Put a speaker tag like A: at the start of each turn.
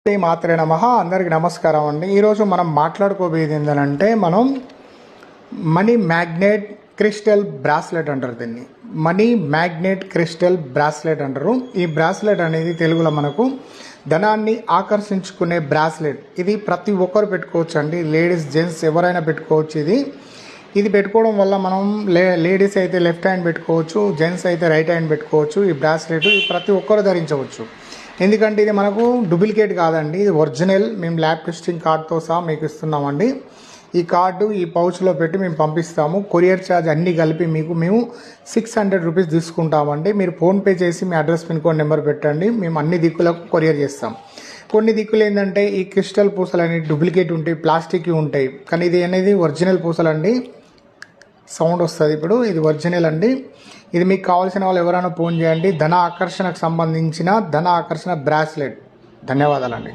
A: మాత్రే నమః. అందరికి నమస్కారం అండి. ఈరోజు మనం మాట్లాడుకోబోయేది ఏంటంటే మనం మనీ మ్యాగ్నెట్ క్రిస్టల్ బ్రాస్లెట్ అంటారు. దీన్ని మనీ మ్యాగ్నెట్ క్రిస్టల్ బ్రాస్లెట్ అంటారు. ఈ బ్రాస్లెట్ అనేది తెలుగులో మనకు ధనాన్ని ఆకర్షించుకునే బ్రాస్లెట్. ఇది ప్రతి ఒక్కరు పెట్టుకోవచ్చు అండి. లేడీస్ జెంట్స్ ఎవరైనా పెట్టుకోవచ్చు. ఇది పెట్టుకోవడం వల్ల మనం లేడీస్ అయితే లెఫ్ట్ హ్యాండ్ పెట్టుకోవచ్చు, జెంట్స్ అయితే రైట్ హ్యాండ్ పెట్టుకోవచ్చు. ఈ బ్రాస్లెట్ ప్రతి ఒక్కరు ధరించవచ్చు. ఎందుకంటే ఇది మనకు డూప్లికేట్ కాదండి, ఇది ఒరిజినల్. మేము ల్యాబ్ టెస్టింగ్ కార్డ్తో సహా మీకు ఇస్తున్నామండి. ఈ కార్డు ఈ పౌచ్లో పెట్టి మేము పంపిస్తాము. కొరియర్ ఛార్జ్ అన్నీ కలిపి మేము 600 రూపీస్ తీసుకుంటామండి. మీరు ఫోన్పే చేసి మీ అడ్రస్ పిన్ కోడ్ నెంబర్ పెట్టండి. మేము అన్ని దిక్కులకు కొరియర్ చేస్తాం. కొన్ని దిక్కులు ఏంటంటే ఈ క్రిస్టల్ పూసలు అనేవి డూప్లికేట్ ఉంటాయి, ప్లాస్టిక్ ఉంటాయి. కానీ ఇది అనేది ఒరిజినల్ పూసలు అండి. సౌండ్ వస్తుంది ఇప్పుడు. ఇది ఒరిజినల్ అండి. ఇది మీకు కావాల్సిన వాళ్ళు ఎవరైనా ఫోన్ చేయండి. ధన ఆకర్షణకు సంబంధించిన ధన ఆకర్షణ బ్రాస్లెట్. ధన్యవాదాలండి.